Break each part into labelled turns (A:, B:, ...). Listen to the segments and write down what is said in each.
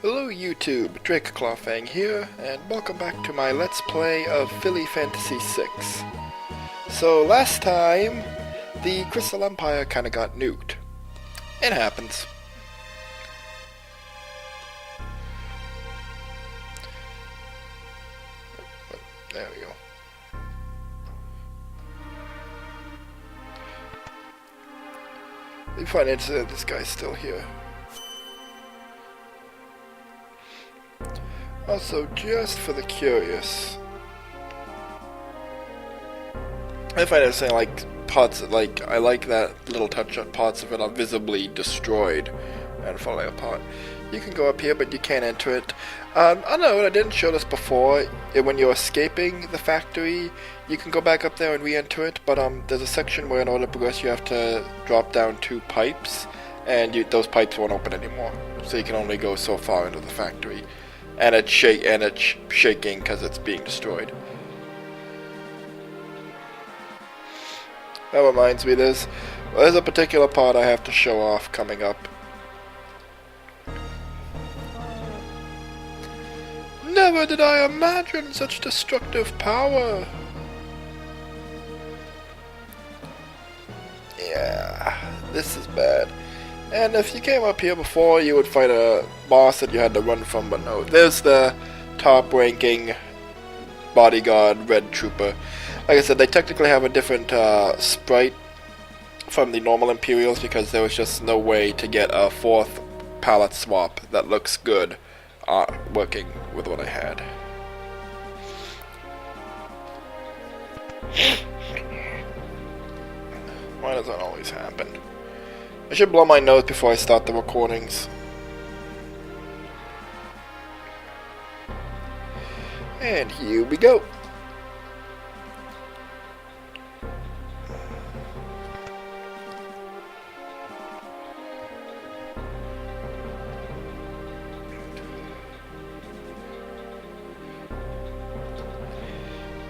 A: Hello YouTube, Drake here, and welcome back to my Let's Play of Philly Fantasy VI. So last time, the Crystal Empire kinda got nuked. It happens. There we go. We find out this guy's still here. Also, just for the curious, I find it saying like parts, like I like that little touch on parts of it are visibly destroyed and falling apart. You can go up here, but you can't enter it. I don't know, I didn't show this before. When you're escaping the factory, you can go back up there and re-enter it, but there's a section where in order to progress you have to drop down 2 pipes, and those pipes won't open anymore. So you can only go so far into the factory. And it's shaking because it's being destroyed. That reminds me, there's a particular part I have to show off coming up. Never did I imagine such destructive power. Yeah, this is bad. And if you came up here before, you would fight a boss that you had to run from, but no. There's the top-ranking bodyguard Red Trooper. Like I said, they technically have a different sprite from the normal Imperials because there was just no way to get a 4th palette swap that looks good working with what I had. Why does that always happen? I should blow my nose before I start the recordings. And here we go.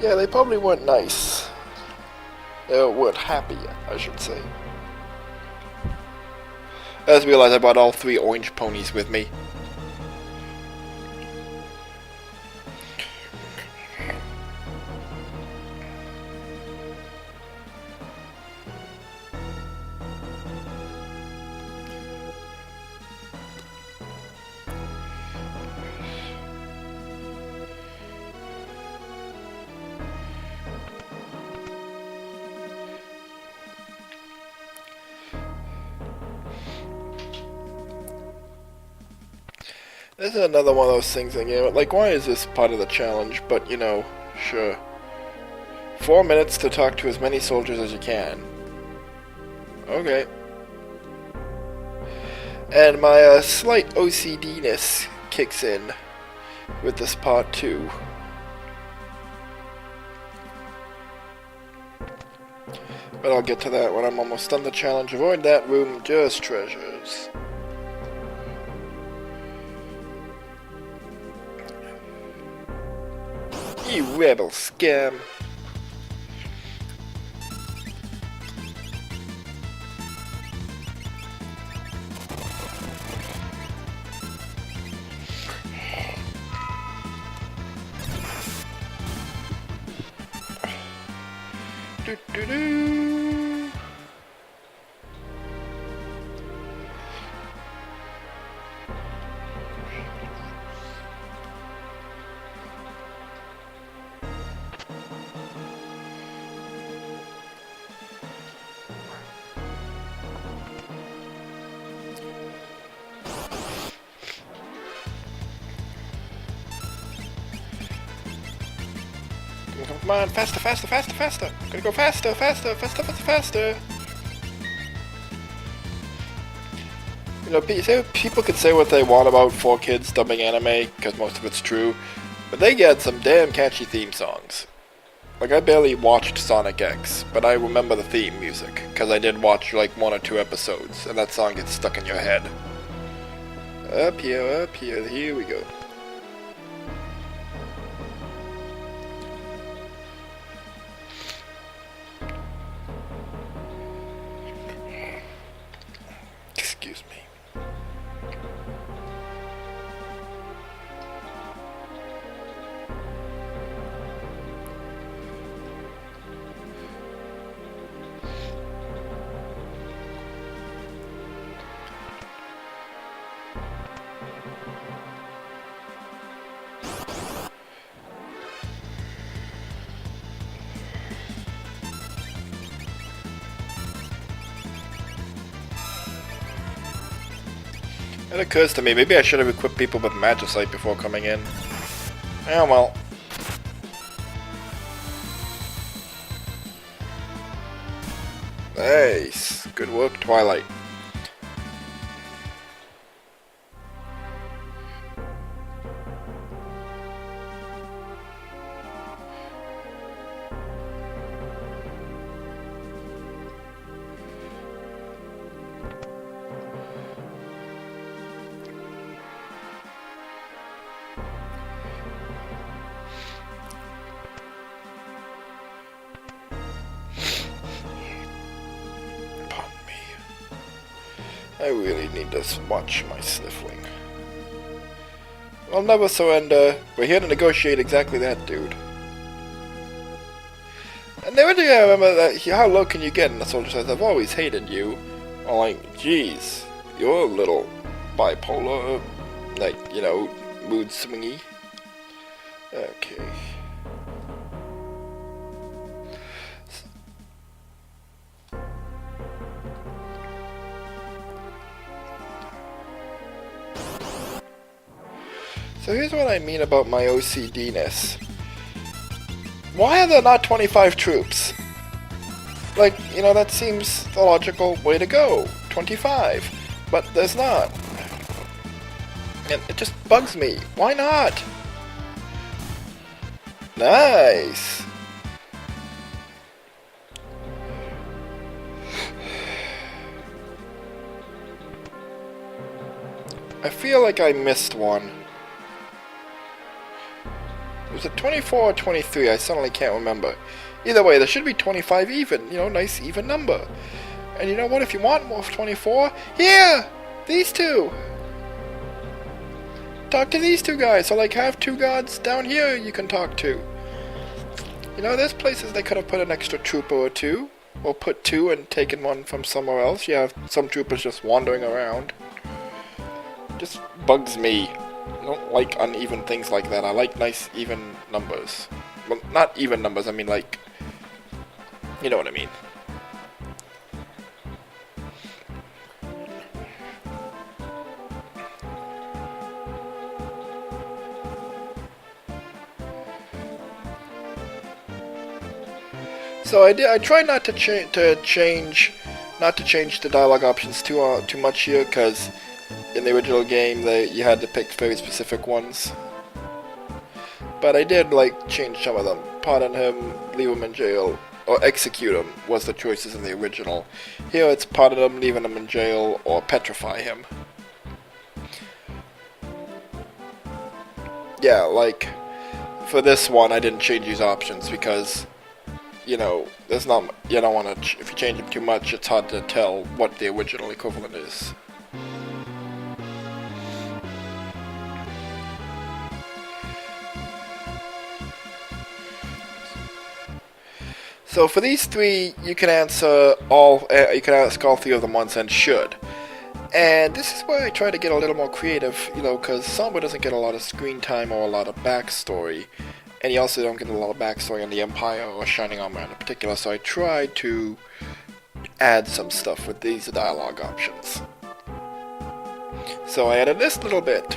A: Yeah, they probably weren't nice. They weren't happy, I should say. I just realized I brought all 3 orange ponies with me. This is another one of those things again. Like, why is this part of the challenge? But, you know, sure. 4 minutes to talk to as many soldiers as you can. Okay. And my slight OCD-ness kicks in with this part too. But I'll get to that when I'm almost done the challenge. Avoid that room, just treasures. You rebel scum. Do do do. Come on, faster, faster, faster, faster! Gotta go faster, faster, faster, faster, faster! You know, people could say what they want about 4Kids dubbing anime, because most of it's true, but they get some damn catchy theme songs. Like, I barely watched Sonic X, but I remember the theme music, because I did watch like 1 or 2 episodes, and that song gets stuck in your head. Up here, here we go. It occurs to me, maybe I should have equipped people with Magicite before coming in. Yeah, well. Nice. Good work, Twilight. I really need to watch my sniffling. I'll never surrender. We're here to negotiate exactly that, dude. And never do I remember that. How low can you get? And the soldier says, I've always hated you. I'm like, geez, you're a little bipolar, like, you know, mood swingy. Okay. So here's what I mean about my OCD-ness. Why are there not 25 troops? Like, you know, that seems the logical way to go. 25. But there's not. And it just bugs me. Why not? Nice. I feel like I missed one. Was it 24 or 23? I suddenly can't remember. Either way, there should be 25 even. You know, nice even number. And you know what? If you want more 24, here! These two! Talk to these two guys. So, like, have two guards down here you can talk to. You know, there's places they could have put an extra trooper or two. Or put two and taken one from somewhere else. You have some troopers just wandering around. Just bugs me. I don't like uneven things like that. I like nice, even numbers. Well, not even numbers, I mean like... You know what I mean. So I tried not to change the dialogue options too much here, because in the original game, you had to pick very specific ones. But I did, like, change some of them. Pardon him, leave him in jail, or execute him was the choices in the original. Here it's pardon him, leaving him in jail, or petrify him. Yeah, like, for this one, I didn't change these options because, you know, there's not, you don't want to, if you change them too much, it's hard to tell what the original equivalent is. So for these three, you can answer all. You can ask all three of them once and should. And this is where I try to get a little more creative, you know, because Sombra doesn't get a lot of screen time or a lot of backstory, and you also don't get a lot of backstory on the Empire or Shining Armor in particular. So I try to add some stuff with these dialogue options. So I added this little bit.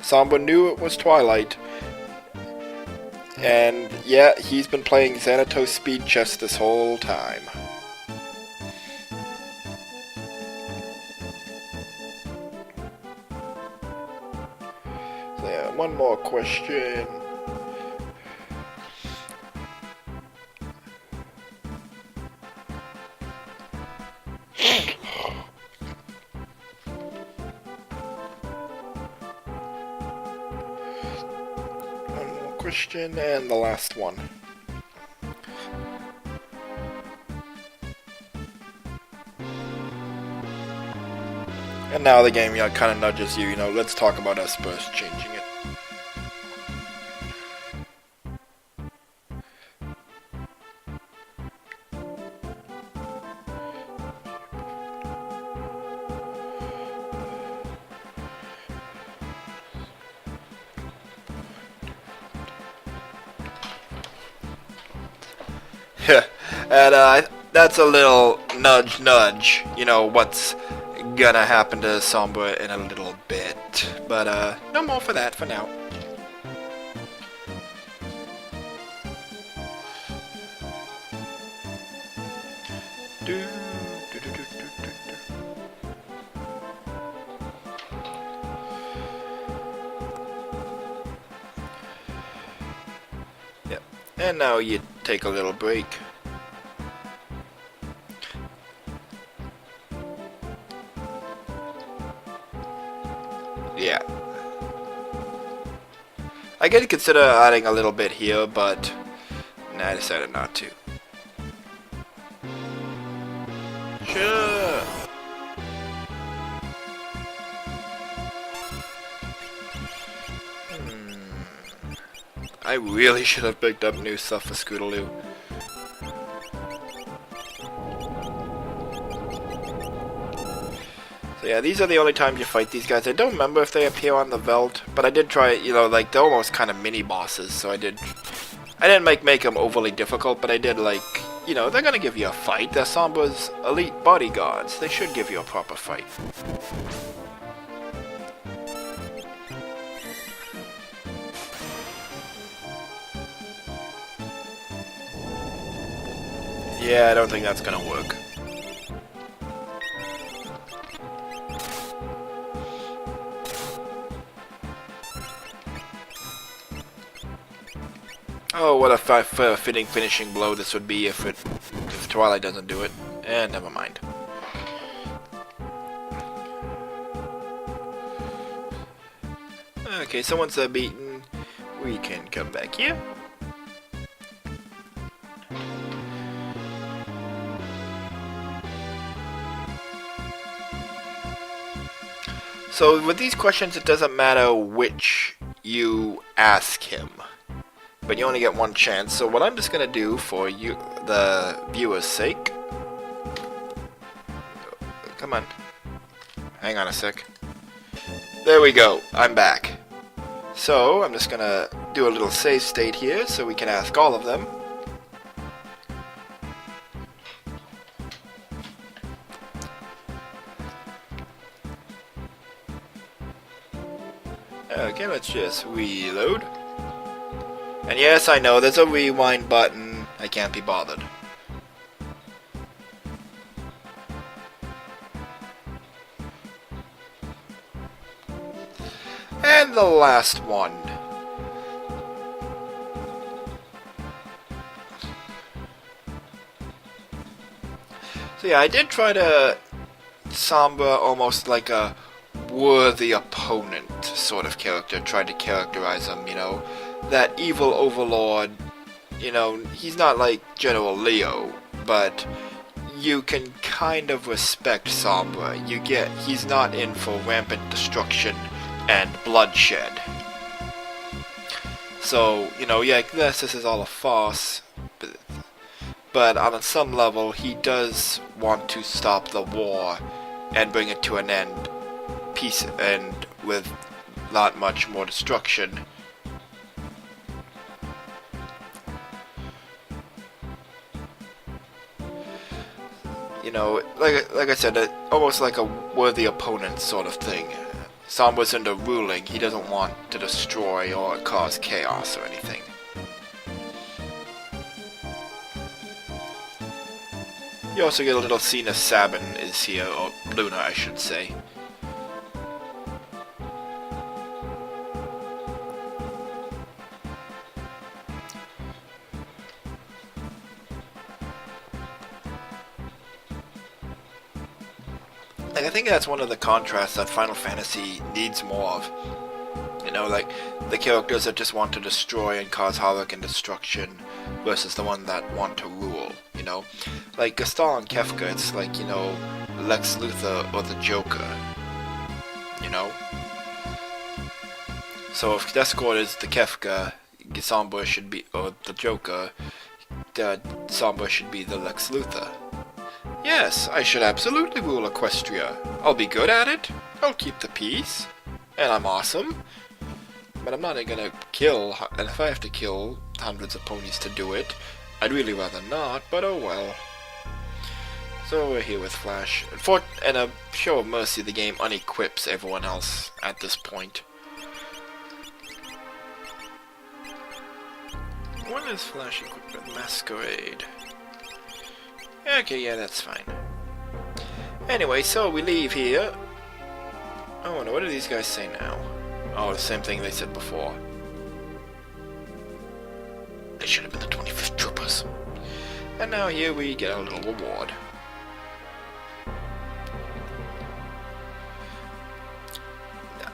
A: Sombra knew it was Twilight. And yeah, he's been playing Xanatos Speed Chess this whole time. So yeah, one more question. Question and the last one. And now the game, kind of nudges you, let's talk about Esper's changing it. And that's a little nudge, what's gonna happen to Sombra in a little bit. But, no more for that for now. Yep. And now you take a little break. Yeah. I could consider adding a little bit here, but nah, I decided not to. Sure. I really should have picked up new stuff for Scootaloo. So yeah, these are the only times you fight these guys. I don't remember if they appear on the Veld, but I did try, you know, like, they're almost kind of mini bosses, so I didn't make them overly difficult, but I did, like, you know, they're gonna give you a fight. They're Sombra's elite bodyguards. They should give you a proper fight. Yeah, I don't think that's gonna work. Oh, what a fitting finishing blow this would be if Twilight doesn't do it. Never mind. Okay, someone's beaten. We can come back here. So with these questions, it doesn't matter which you ask him, but you only get one chance. So what I'm just gonna do for you, the viewer's sake. Come on. Hang on a sec. There we go. I'm back. So I'm just gonna do a little save state here so we can ask all of them. Okay, let's just reload. And yes, I know there's a rewind button. I can't be bothered. And the last one. So yeah, I did try to Sombra almost like a worthy opponent sort of character, tried to characterize him, you know, that evil overlord, you know, he's not like General Leo, but you can kind of respect Sombra. He's not in for rampant destruction and bloodshed. So, you know, yeah, this is all a farce, but on some level, he does want to stop the war and bring it to an end. Peace and with not much more destruction. You know, like I said, almost like a worthy opponent sort of thing. Sombra's into ruling. He doesn't want to destroy or cause chaos or anything. You also get a little scene of Sabin is here, or Luna I should say. Like, I think that's one of the contrasts that Final Fantasy needs more of. You know, like, the characters that just want to destroy and cause havoc and destruction versus the one that want to rule, you know? Like, Gestahl and Kefka, it's like, you know, Lex Luthor or the Joker, you know? So if Discord is the Kefka, Sombra should be, or the Joker, Sombra should be the Lex Luthor. Yes, I should absolutely rule Equestria. I'll be good at it. I'll keep the peace. And I'm awesome. But I'm not gonna kill, and if I have to kill hundreds of ponies to do it, I'd really rather not, but oh well. So we're here with Flash. And a show of mercy, the game unequips everyone else at this point. When is Flash equipped with Masquerade? Okay, yeah, that's fine. Anyway, so we leave here. Oh no, what do these guys say now? Oh, the same thing they said before. They should have been the 25th Troopers. And now here we get our little reward.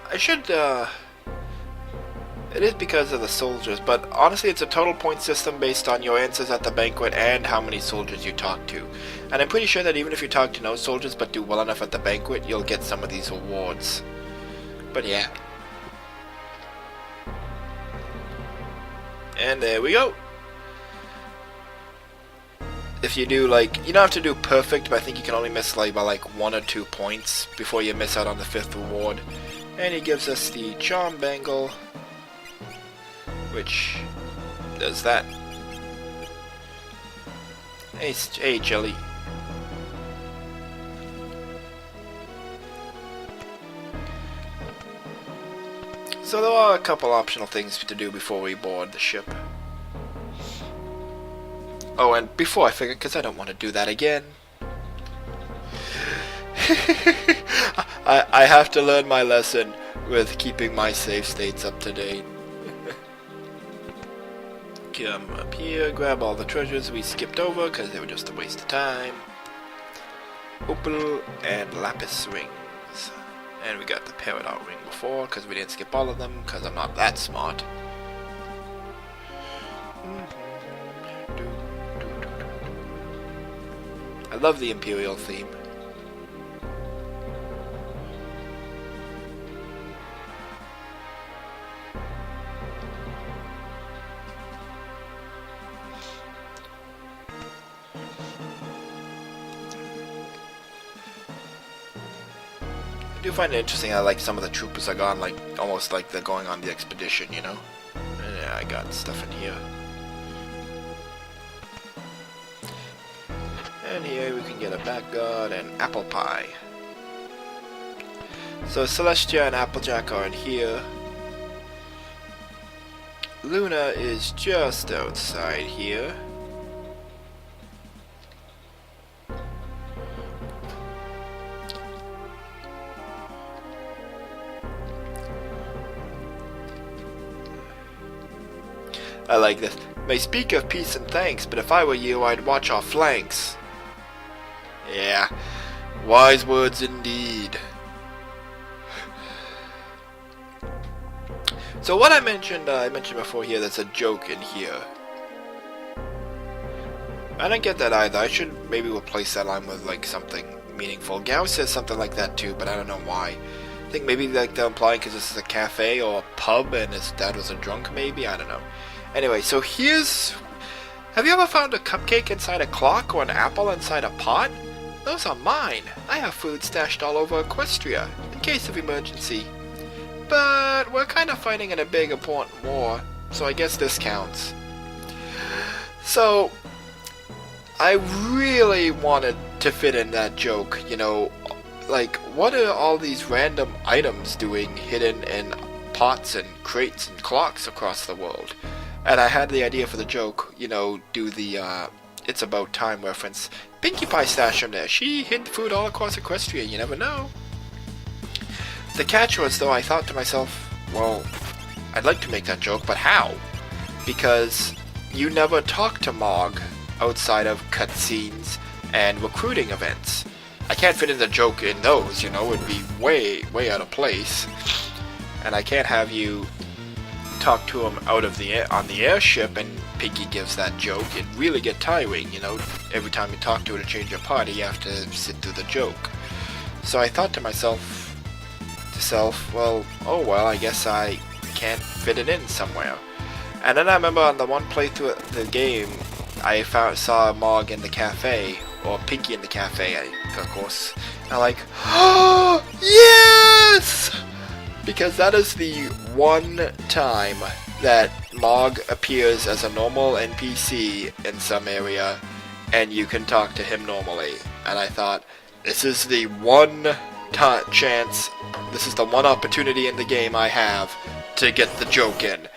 A: I should, it is because of the soldiers, but honestly it's a total point system based on your answers at the banquet and how many soldiers you talk to. And I'm pretty sure that even if you talk to no soldiers but do well enough at the banquet, you'll get some of these awards. But yeah. And there we go. If you do, like, you don't have to do perfect, but I think you can only miss like by like 1 or 2 points before you miss out on the 5th reward. And he gives us the Charm Bangle, which does that. Hey, Jelly. So there are a couple optional things to do before we board the ship. Oh, and before I forget, because I don't want to do that again. I have to learn my lesson with keeping my save states up to date. Come up here, grab all the treasures we skipped over because they were just a waste of time. Opal and lapis rings. And we got the Peridot ring before because we didn't skip all of them because I'm not that smart. I love the Imperial theme. I do find it interesting. I like some of the troopers are gone, like almost like they're going on the expedition, you know. Yeah, I got stuff in here. And here we can get a Backguard and Apple Pie. So Celestia and Applejack are in here. Luna is just outside here. I like this. May speak of peace and thanks, but if I were you, I'd watch our flanks. Yeah, wise words indeed. So what I mentioned before here, there's a joke in here. I don't get that either. I should maybe replace that line with like something meaningful. Gao says something like that too, but I don't know why. I think maybe like they're implying because this is a cafe or a pub and his dad was a drunk maybe, I don't know. Anyway, so here's... Have you ever found a cupcake inside a clock or an apple inside a pot? Those are mine. I have food stashed all over Equestria, in case of emergency. But we're kind of fighting in a big important war, so I guess this counts. So, I really wanted to fit in that joke, you know, like, what are all these random items doing hidden in pots and crates and clocks across the world? And I had the idea for the joke, you know, do the, It's About Time reference. Pinkie Pie stashed him there. She hid food all across Equestria, you never know. The catch was, though, I thought to myself, well, I'd like to make that joke, but how? Because you never talk to Mog outside of cutscenes and recruiting events. I can't fit in the joke in those, you know, it'd be way, way out of place. And I can't have you talk to him out of the on the airship and Pinkie gives that joke. It'd really get tiring, you know. Every time you talk to her to change your party, you have to sit through the joke. So I thought to myself, well, oh well, I guess I can't fit it in somewhere. And then I remember on the one playthrough of the game, I saw Mog in the cafe, or Pinkie in the cafe, of course. And I'm like, oh, yes! Because that is the one time that Mog appears as a normal NPC in some area, and you can talk to him normally. and I thought, this is the one chance, this is the one opportunity in the game I have to get the joke in.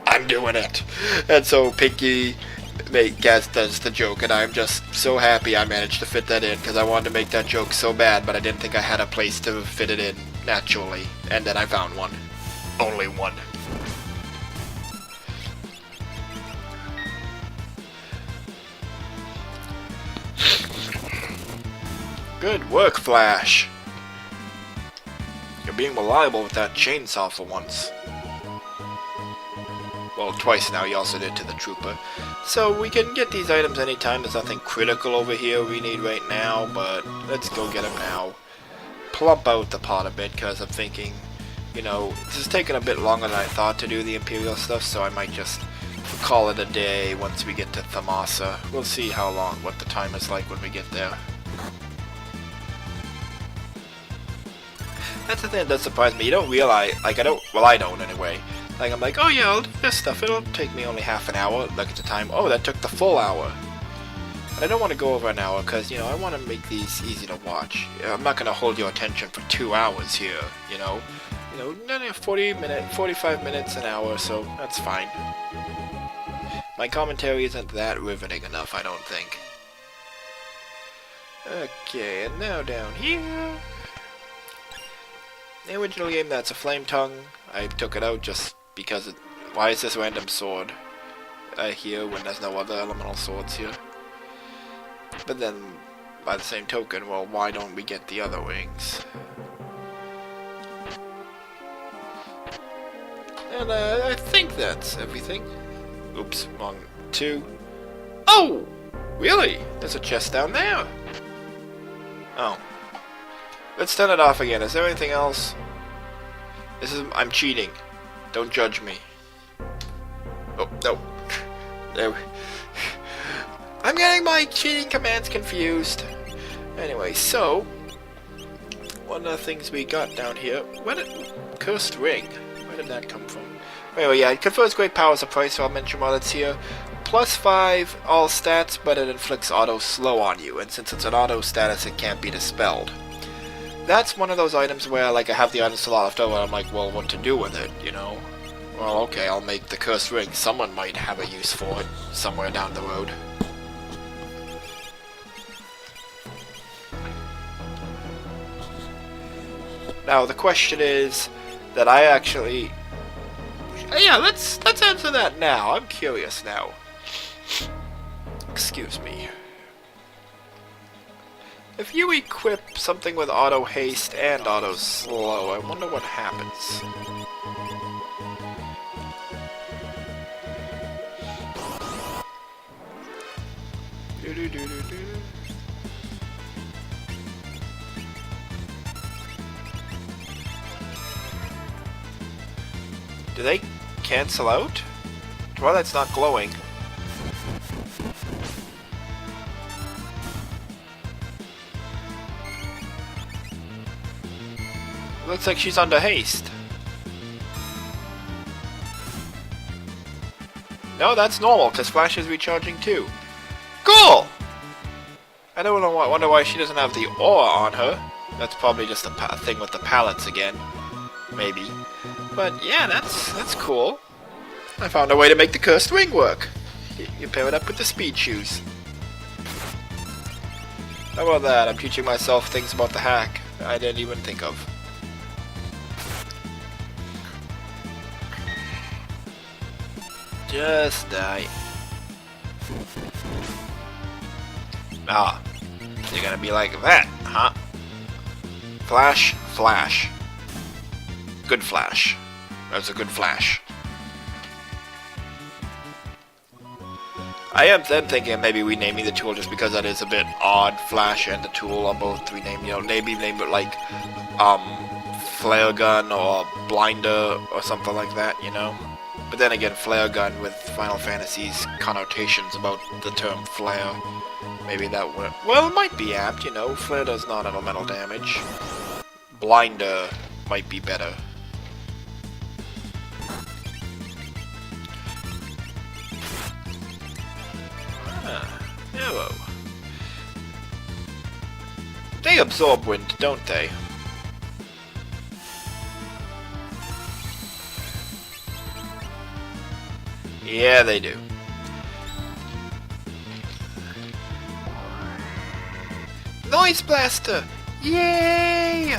A: I'm doing it. And so Pinky Gaz does the joke, and I'm just so happy I managed to fit that in, because I wanted to make that joke so bad, but I didn't think I had a place to fit it in naturally. And then I found one. Only one. Good work, Flash. You're being reliable with that chainsaw for once. Well, twice now, you also did to the trooper. So we can get these items anytime. There's nothing critical over here we need right now, but let's go get them now. Plump out the pot a bit, because I'm thinking, you know, this is taking a bit longer than I thought to do the Imperial stuff, so I might just call it a day once we get to Thamasa. We'll see how long, what the time is like when we get there. That's the thing that does surprise me. You don't realize, like, I don't anyway. Like, I'm like, oh yeah, I'll do this stuff. It'll take me only half an hour. Look at the time. Oh, that took the full hour. But I don't want to go over an hour because, you know, I want to make these easy to watch. I'm not going to hold your attention for 2 hours here, you know. 45 minutes, an hour, so that's fine. My commentary isn't that riveting enough, I don't think. Okay, and now down here. The original game, that's a flame tongue. I took it out just because why is this random sword here when there's no other elemental swords here? But then, by the same token, well, why don't we get the other wings? And I think that's everything. Oops, wrong 2. Oh! Really? There's a chest down there. Oh. Let's turn it off again. Is there anything else? I'm cheating. Don't judge me. Oh, no. There. I'm getting my cheating commands confused. Anyway, so one of the things we got down here. Cursed ring. Where did that come from? Anyway, yeah, it confers great powers of price, so I'll mention while it's here. +5 all stats, but it inflicts auto slow on you, and since it's an auto status, it can't be dispelled. That's one of those items where, like, I have the item slot left over, and I'm like, well, what to do with it, you know? Well, okay, I'll make the cursed ring. Someone might have a use for it somewhere down the road. Now, the question is that I actually... Yeah, let's answer that now. I'm curious now. Excuse me. If you equip something with auto haste and auto slow, I wonder what happens. Do they cancel out? Twilight's not glowing. Looks like she's under haste. No, that's normal, because Flash is recharging too. Cool! I don't know why, wonder why she doesn't have the aura on her. That's probably just a thing with the pallets again. Maybe. But yeah, that's cool. I found a way to make the cursed ring work. You pair it up with the speed shoes. How about that? I'm teaching myself things about the hack I didn't even think of. Just die. Ah, you're gonna be like that, huh? Flash, Flash. Good Flash. That's a good Flash. I am then thinking maybe renaming the tool just because that is a bit odd. Flash and the tool are both renamed. You know, maybe name it like Flare Gun or Blinder or something like that. You know. But then again, Flare Gun with Final Fantasy's connotations about the term flare. Maybe that would... Well, it might be apt, you know. Flare does non-elemental damage. Blinder might be better. Ah, arrow. They absorb wind, don't they? Yeah, they do. Noise Blaster! Yay!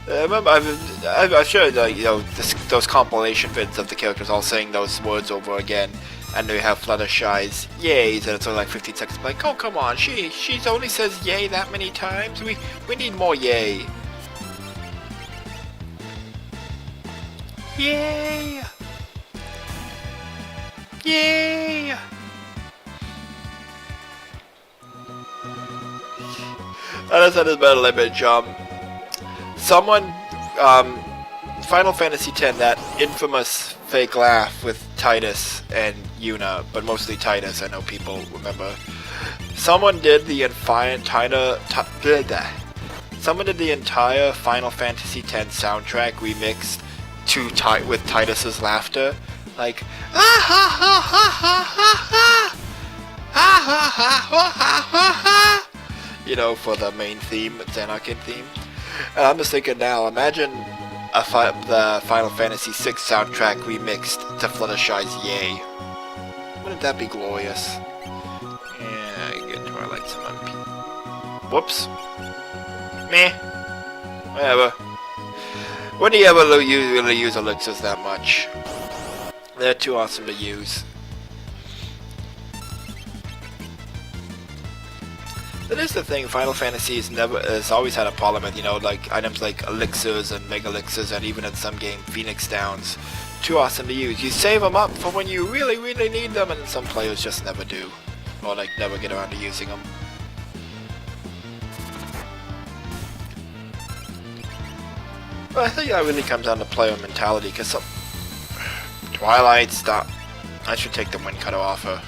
A: Remember, I've showed those compilation vids of the characters all saying those words over again, and they have Fluttershy's yays, and it's only like 15 seconds. Like, oh come on, she only says yay that many times. We need more yay. Yay! Yay! And I said this battle image, someone, Final Fantasy X, that infamous fake laugh with Tidus and Yuna, but mostly Tidus, I know people remember. Someone did the entire Final Fantasy X soundtrack remixed with Tidus's laughter, like ah ha ha ha ha ha ha ha ha ha ha ha, you know, for the main theme, Zanarkand theme. And I'm just thinking now, imagine the Final Fantasy VI soundtrack remixed to Fluttershy's Yay. Wouldn't that be glorious? Yeah, I get Twilight some MP. Whoops. Meh. Whatever. When do you ever really use elixirs that much? They're too awesome to use. That is the thing, Final Fantasy has always had a problem with, you know, like items like elixirs and mega elixirs, and even in some game, Phoenix Downs. Too awesome to use. You save them up for when you really, really need them, and some players just never do. Or like never get around to using them. But I think that really comes down to player mentality, because some... Twilight, stop. I should take the wind cutter off her.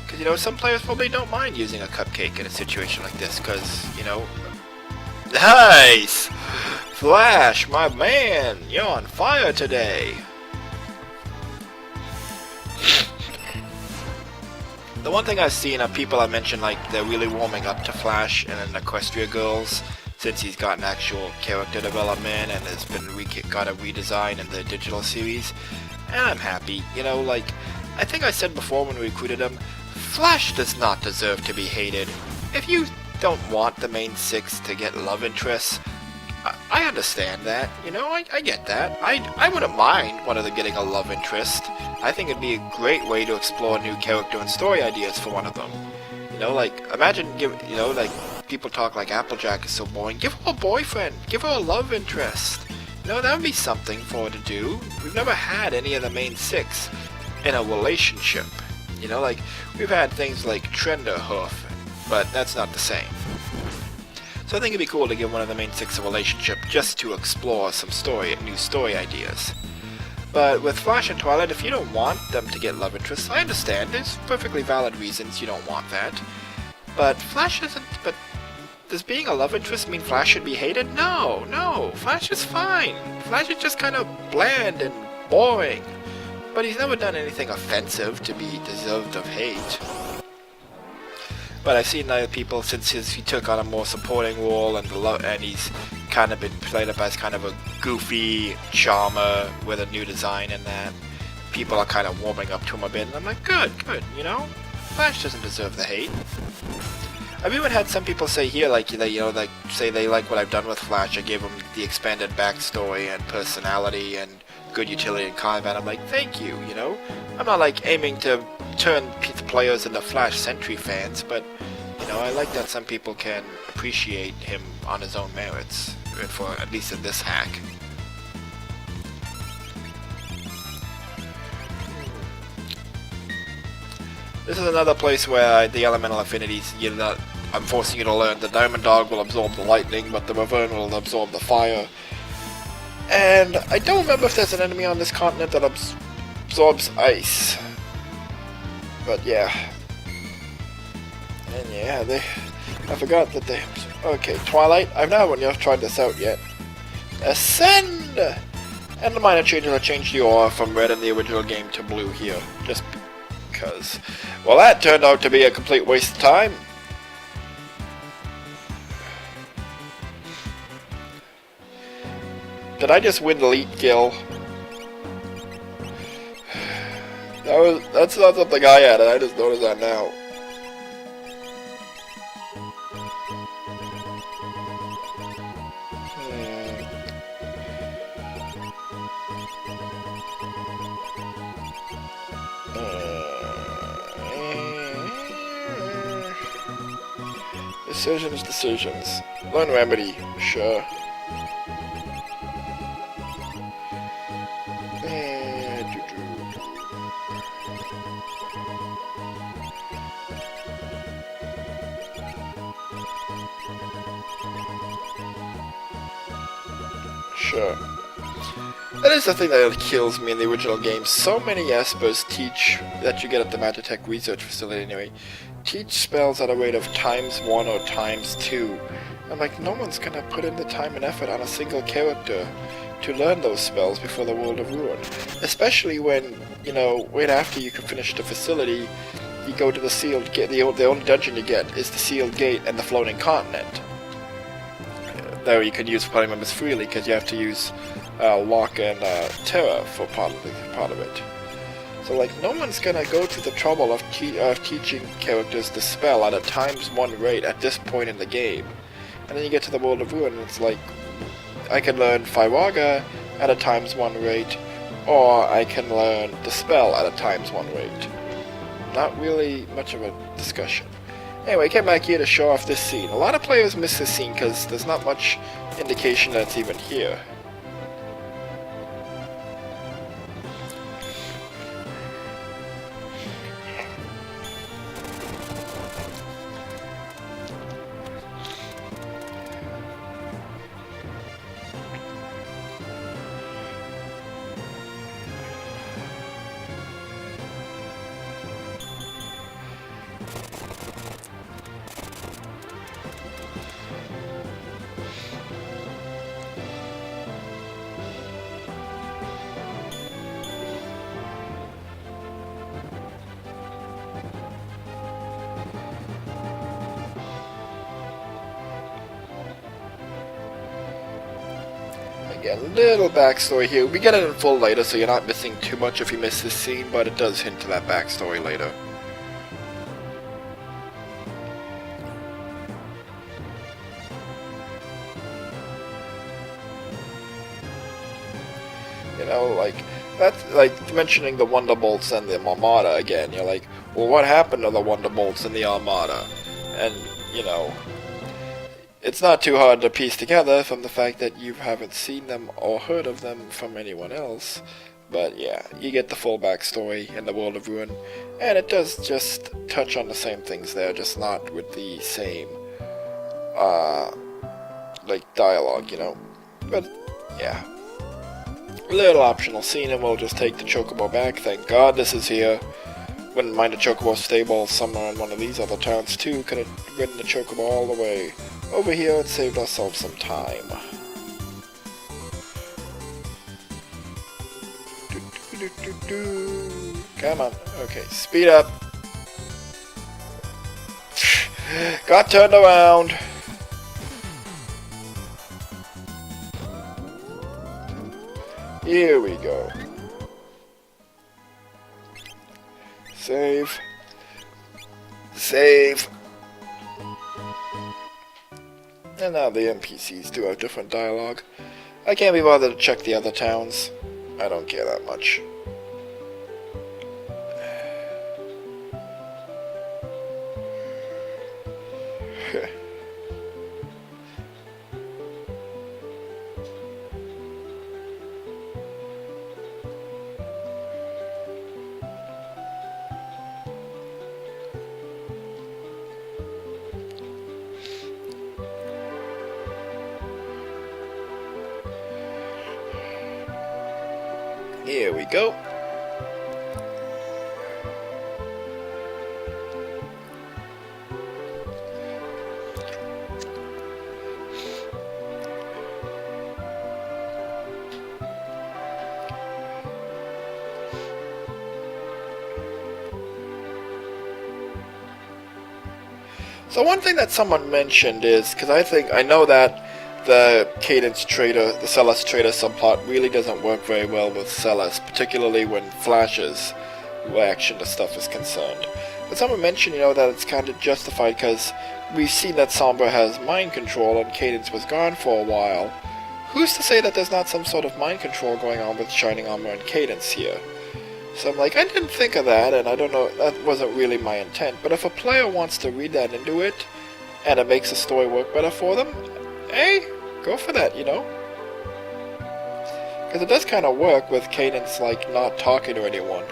A: Because, you know, some players probably don't mind using a cupcake in a situation like this, because, you know... Nice! Flash, my man! You're on fire today! The one thing I've seen of people I mentioned, like, they're really warming up to Flash and then Equestria Girls, since he's gotten actual character development and has been got a redesign in the digital series. And I'm happy, you know, like, I think I said before when we recruited him, Flash does not deserve to be hated. If you don't want the main six to get love interests, I understand that, you know, I get that. I wouldn't mind one of them getting a love interest. I think it'd be a great way to explore new character and story ideas for one of them. You know, like, imagine, you know, like, people talk like Applejack is so boring. Give her a boyfriend. Give her a love interest. You know, that would be something for her to do. We've never had any of the main six in a relationship. You know, like, we've had things like Trenderhoof, but that's not the same. So I think it'd be cool to give one of the main six a relationship just to explore some new story ideas. But with Flash and Twilight, if you don't want them to get love interests, I understand. There's perfectly valid reasons you don't want that. But Flash isn't... But does being a love interest mean Flash should be hated? No, no. Flash is fine. Flash is just kind of bland and boring. But he's never done anything offensive to be deserved of hate. But I've seen other people since he took on a more supporting role, and he's kind of been played up as kind of a goofy charmer with a new design and that. People are kind of warming up to him a bit, and I'm like, good, you know? Flash doesn't deserve the hate. I've even had some people say here, like, you know, like, say they like what I've done with Flash. I gave him the expanded backstory and personality and good utility in combat. I'm like, thank you, you know? I'm not, like, aiming to turn players into Flash Sentry fans, but, you know, I like that some people can appreciate him on his own merits, for at least in this hack. This is another place where the elemental affinities, I'm forcing you to learn. The Diamond Dog will absorb the lightning, but the Ravern will absorb the fire. And I don't remember if there's an enemy on this continent that absorbs ice. But yeah. And yeah, I forgot that they... Okay, Twilight. I've never tried this out yet. Ascend! And the minor changes will change the aura from red in the original game to blue here. Just because, well, that turned out to be a complete waste of time. Did I just win Elite Guild? That's not something I had, and I just noticed that now. Decisions. Learn Remedy, sure. Sure. That is the thing that kills me in the original game. So many espers teach, that you get at the Magitech Research Facility anyway, teach spells at a rate of ×1 or ×2. I'm like, no one's gonna put in the time and effort on a single character to learn those spells before the World of Ruin. Especially when, you know, right after you can finish the facility, you go to the sealed gate. The only dungeon you get is the sealed gate and the floating continent. Though you can use party members freely because you have to use Locke and Terra for part of it. So like, no one's gonna go to the trouble of teaching characters the spell at a ×1 rate at this point in the game. And then you get to the World of Ruin and it's like, I can learn Firaga at a ×1 rate, or I can learn the spell at a ×1 rate. Not really much of a discussion. Anyway, I came back here to show off this scene. A lot of players miss this scene because there's not much indication that it's even here. Again, little backstory here. We get it in full later, so you're not missing too much if you miss this scene, but it does hint to that backstory later. You know, like, that's like mentioning the Wonderbolts and the Armada again. You're like, well, what happened to the Wonderbolts and the Armada? And, you know, it's not too hard to piece together from the fact that you haven't seen them or heard of them from anyone else. But yeah, you get the full backstory in the World of Ruin, and it does just touch on the same things there, just not with the same, like, dialogue, you know. But yeah, a little optional scene, and we'll just take the Chocobo back. Thank God this is here. Wouldn't mind a Chocobo stable somewhere in one of these other towns too. Could have ridden the Chocobo all the way over here and saved ourselves some time. Come on. Okay, speed up. Got turned around. Here we go. Save. Save. And now the NPCs do have different dialogue. I can't be bothered to check the other towns. I don't care that much. Here we go. So one thing that someone mentioned is, because I know that the Cadence Trader, the Celes Trader subplot really doesn't work very well with Celes, particularly when Flash's reaction to stuff is concerned. But someone mentioned, that it's kind of justified because we've seen that Sombra has mind control and Cadence was gone for a while. Who's to say that there's not some sort of mind control going on with Shining Armor and Cadence here? So I'm like, I didn't think of that, and I don't know, that wasn't really my intent. But if a player wants to read that into it, and it makes the story work better for them, hey, go for that, Because it does kind of work with Cadence, like, not talking to anyone.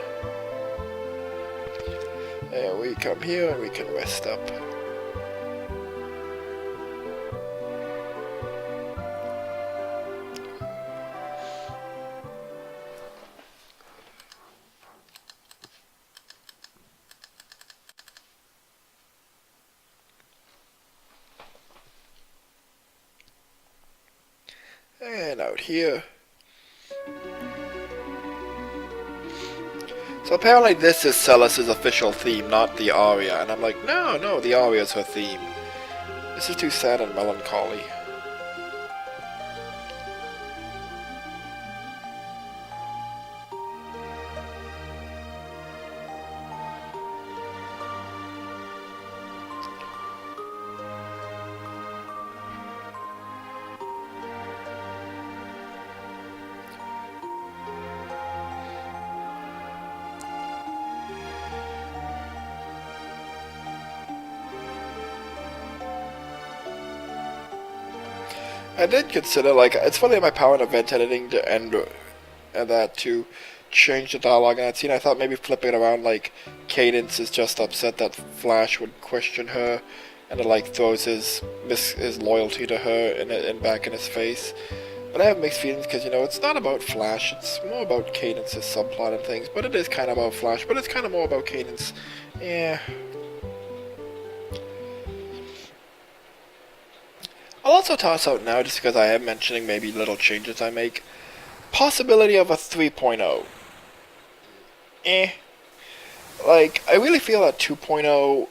A: And we come here and we can rest up. And out here. So apparently this is Celes' official theme, not the aria. And I'm like, no, the aria is her theme. This is too sad and melancholy. I did consider, like, it's funny my power in event editing to end and that to change the dialogue in that scene. I thought maybe flipping it around, like, Cadence is just upset that Flash would question her, and it, like, throws his loyalty to her in back in his face. But I have mixed feelings because, it's not about Flash, it's more about Cadence's subplot and things, but it is kind of about Flash, but it's kind of more about Cadence. Yeah. I'll also toss out now, just because I am mentioning maybe little changes I make, possibility of a 3.0. Like, I really feel that 2.0,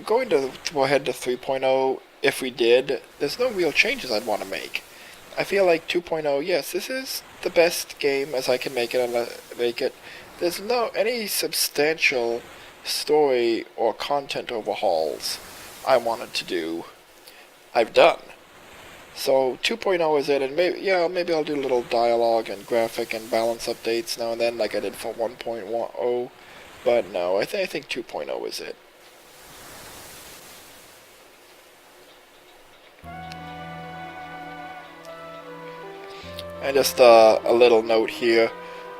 A: going to go ahead to 3.0, if we did, there's no real changes I'd want to make. I feel like 2.0, yes, this is the best game as I can make it. There's no any substantial story or content overhauls I wanted to do. I've done. So 2.0 is it, and maybe I'll do a little dialogue and graphic and balance updates now and then, like I did for 1.10. But no, I think 2.0 is it. And just a little note here: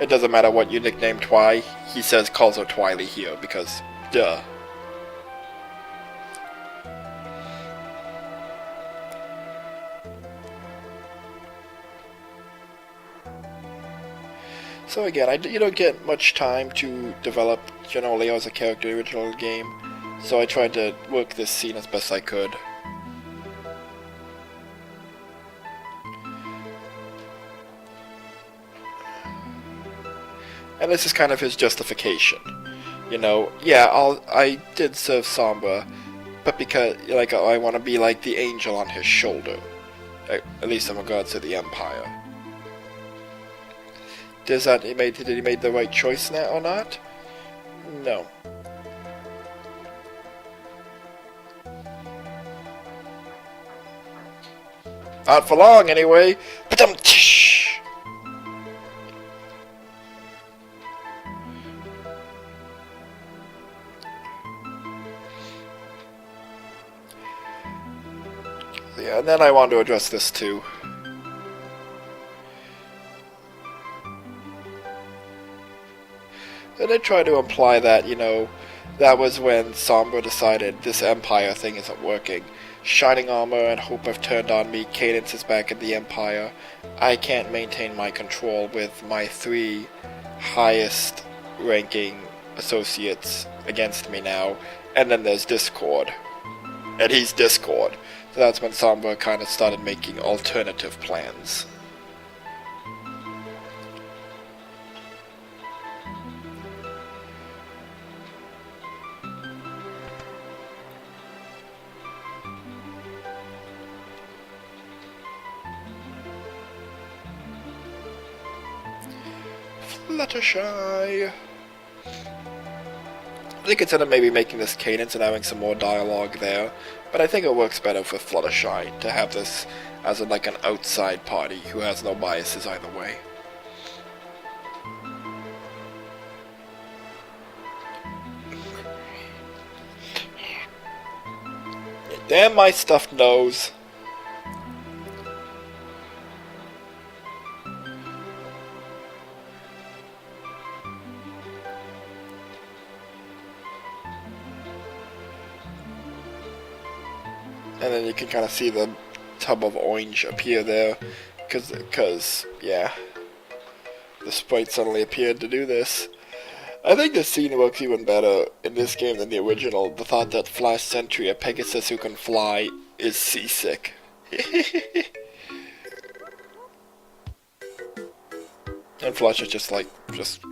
A: it doesn't matter what you nickname Twi. He calls her Twily here because, duh. So again, you don't get much time to develop General Leo as a character in the original game, so I tried to work this scene as best I could. And this is kind of his justification. I did serve Sombra, but because, I want to be like the angel on his shoulder. At least in regards to the Empire. Did he make the right choice now or not? No. Not for long, anyway. Ba-dum-tish! Yeah, and then I want to address this too. And they try to imply that, that was when Sombra decided this Empire thing isn't working. Shining Armor and Hope have turned on me, Cadence is back in the Empire. I can't maintain my control with my 3 highest ranking associates against me now. And then there's Discord. And he's Discord. So that's when Sombra kind of started making alternative plans. Fluttershy. I think instead of maybe making this Cadence and having some more dialogue there, but I think it works better for Fluttershy to have this as like an outside party who has no biases either way. Damn my stuffed nose. And then you can kind of see the tub of orange appear there, because yeah, the sprite suddenly appeared to do this. I think the scene works even better in this game than the original. The thought that Flash Sentry, a Pegasus who can fly, is seasick. And Flash is just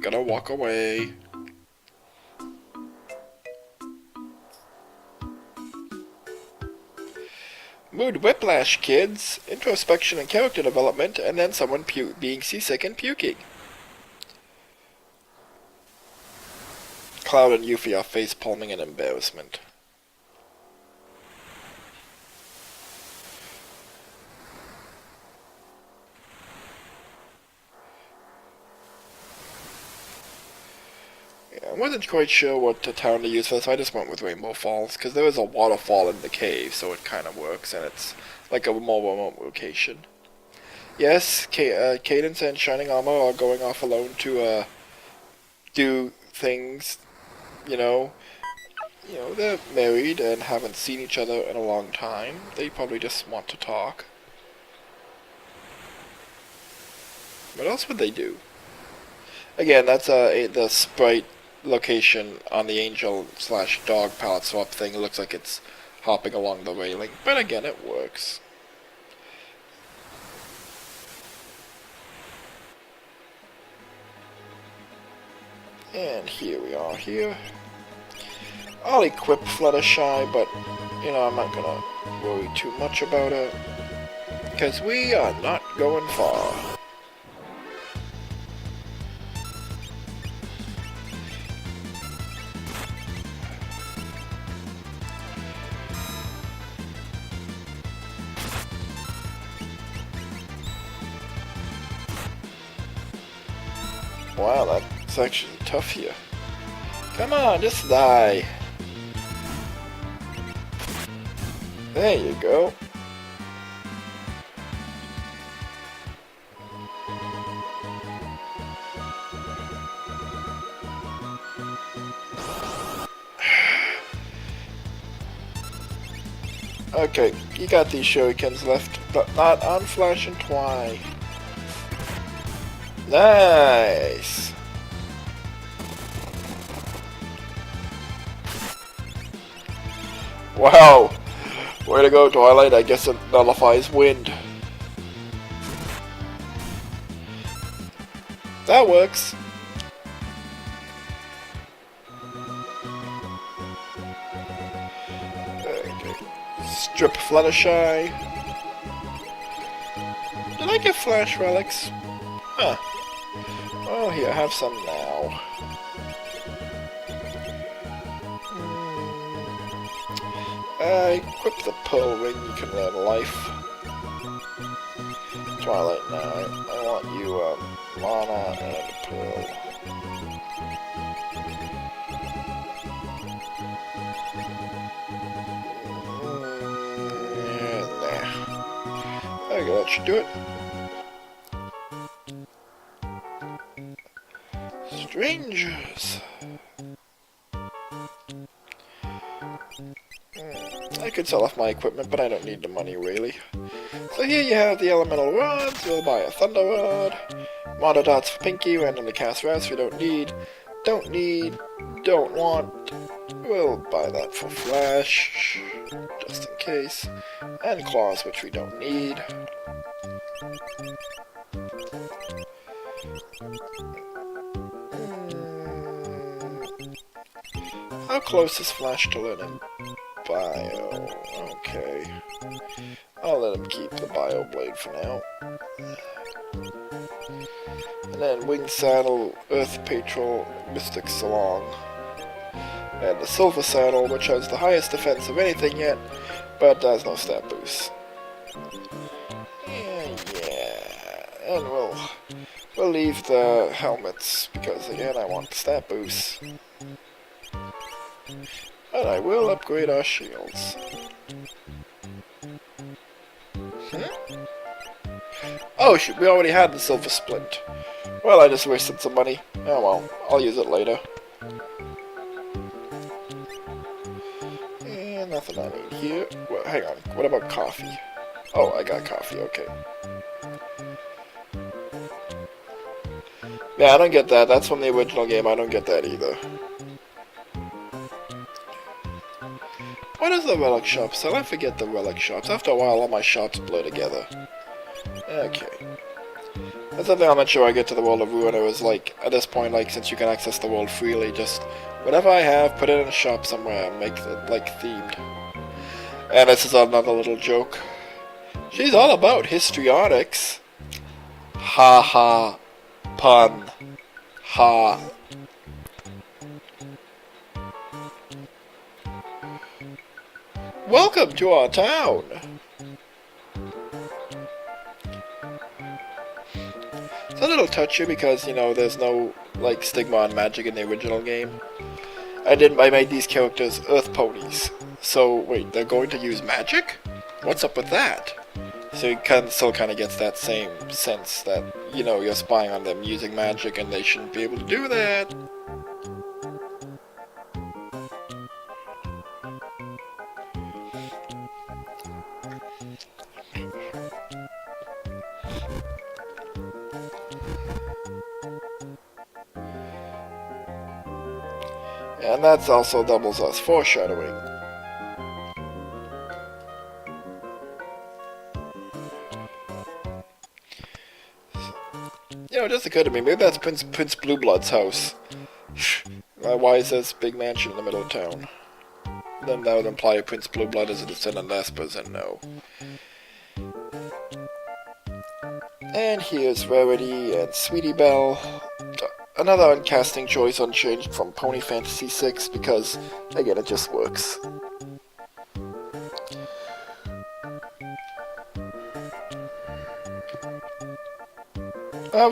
A: gonna walk away. Mood whiplash, kids. Introspection and character development, and then someone being seasick and puking. Cloud and Yuffie are face-palming in embarrassment. Yeah, I wasn't quite sure what town to use for this, so I just went with Rainbow Falls, because there is a waterfall in the cave, so it kind of works, and it's like a more remote location. Yes, Cadence and Shining Armor are going off alone to, do things, you know, they're married and haven't seen each other in a long time. They probably just want to talk. What else would they do? Again, that's the sprite location on the angel/dog palette swap thing. It looks like it's hopping along the railing, but again, it works. And here we are here. I'll equip Fluttershy, but, I'm not gonna worry too much about it, because we are not going far. Wow, that's actually tough here. Come on, just die. There you go. Okay, you got these shurikens left, but not on Flash and Twy. Nice! Wow! Way to go, Twilight. I guess it nullifies wind. That works. Okay. Strip Fluttershy. Did I get Flash Relics? Huh. Oh, here, have some now. Equip the Pearl Ring, you can learn life. Twilight now, I want you, Mana and Pearl. Nah. There you go, that should do it. Strangers. I could sell off my equipment, but I don't need the money, really. So here you have the elemental rods. We'll buy a thunder rod. Mono dots for Pinky, randomly cast rats we don't need. Don't want. We'll buy that for Flash, just in case. And claws, which we don't need. How close is Flash to learning Bio? Okay. I'll let him keep the Bio Blade for now. And then Wing Saddle, Earth Patrol, Mystic Salon. And the Silver Saddle, which has the highest defense of anything yet, but does no stat boost. Yeah, and we'll leave the helmets, because again I want the stat boost. But I will upgrade our shields. Oh shoot, we already had the Silver Splint. Well, I just wasted some money. Oh well, I'll use it later. And nothing I need here. Well, hang on, what about coffee? Oh, I got coffee, okay. Yeah, I don't get that. That's from the original game. I don't get that either. What is the relic shop sell? I forget the relic shops. After a while, all my shops blur together. Okay. That's something I'll mention when I get to the World of Ruin. It was like, at this point, like, since you can access the world freely, just whatever I have, put it in a shop somewhere and make it, like, themed. And this is another little joke. She's all about histrionics. Ha ha. Pun. Ha. Welcome to our town. It's a little touchy because, you know, there's no, like, stigma on magic in the original game. I made these characters Earth Ponies. So, wait, they're going to use magic? What's up with that? So you still kind of gets that same sense that, you know, you're spying on them using magic and they shouldn't be able to do that. And that's also doubles as foreshadowing. You know, it just occurred to me, maybe that's Prince Blueblood's house. Why is this big mansion in the middle of town? Then that would imply Prince Blueblood is a descendant of Espers, and no. And here's Rarity and Sweetie Belle. Another uncasting choice unchanged from Pony Fantasy VI because, again, it just works.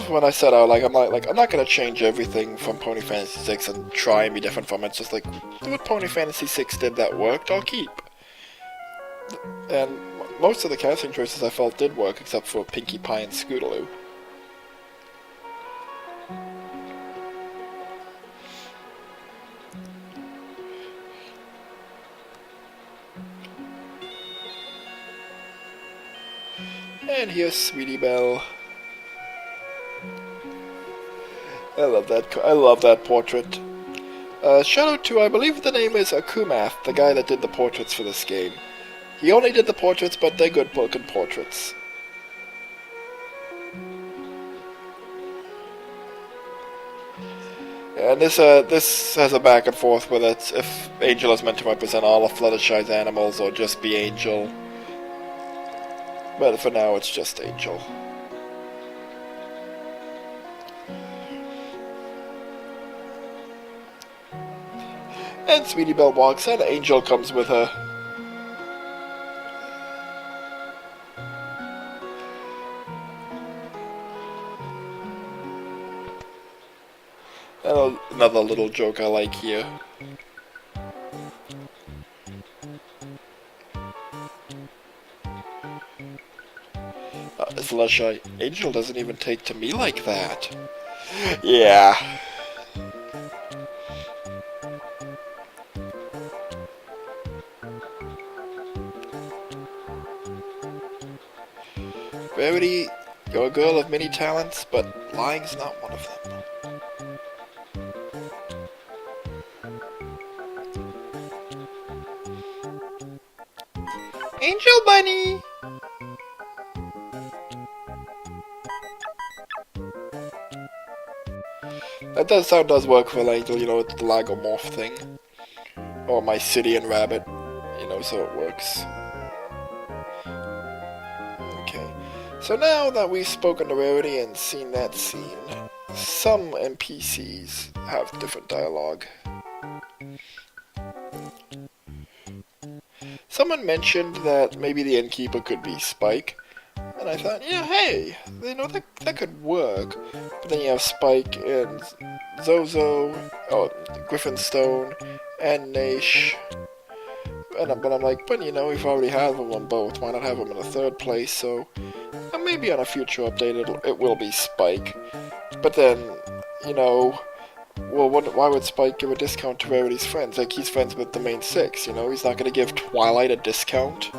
A: When I said out, I'm not gonna change everything from Pony Fantasy VI and try and be different from it. It's just like, what Pony Fantasy VI did that worked, I'll keep. And most of the casting choices I felt did work, except for Pinkie Pie and Scootaloo. And here's Sweetie Belle. I love that portrait. Shout out to, I believe the name is Akumath, the guy that did the portraits for this game. He only did the portraits, but they're good looking portraits. And this has a back and forth with it, if Angel is meant to represent all of Fluttershy's animals or just be Angel. But for now, it's just Angel. And Sweetie Belle walks and Angel comes with her. And another little joke I like here. Fluttershy, Angel doesn't even take to me like that. Yeah. Rarity, you're a girl of many talents, but lying's not one of them. Angel Bunny! That sound does work for Angel, you know, it's the Lagomorph thing. Or my City and Rabbit, you know, so it works. So now that we've spoken to Rarity and seen that scene, some NPCs have different dialogue. Someone mentioned that maybe the innkeeper could be Spike, and I thought, yeah, hey, you know, that could work. But then you have Spike and Zozo, Griffinstone, and Naish. But I'm like, but you know, we've already had them on both. Why not have them in a third place? So maybe on a future update it will be Spike. But then, you know, well, why would Spike give a discount to Rarity's friends? Like, he's friends with the main six, you know? He's not gonna give Twilight a discount.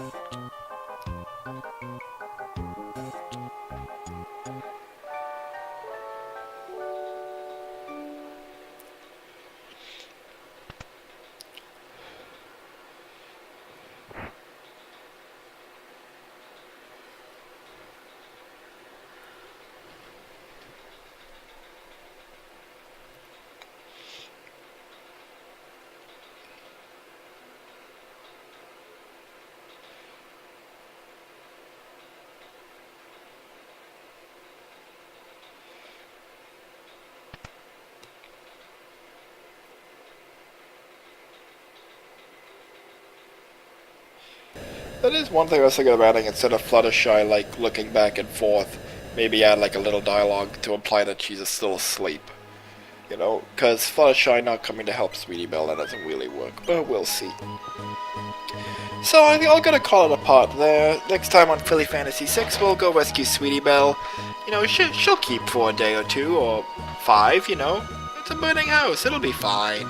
A: That is one thing I was thinking of adding, instead of Fluttershy, like, looking back and forth, maybe add, like, a little dialogue to imply that she's still asleep. You know, because Fluttershy not coming to help Sweetie Belle, that doesn't really work, but we'll see. So I think I'm gonna call it a part there. Next time on Philly Fantasy 6, we'll go rescue Sweetie Belle. You know, she'll keep for a day or two, or 5, you know. It's a burning house, it'll be fine.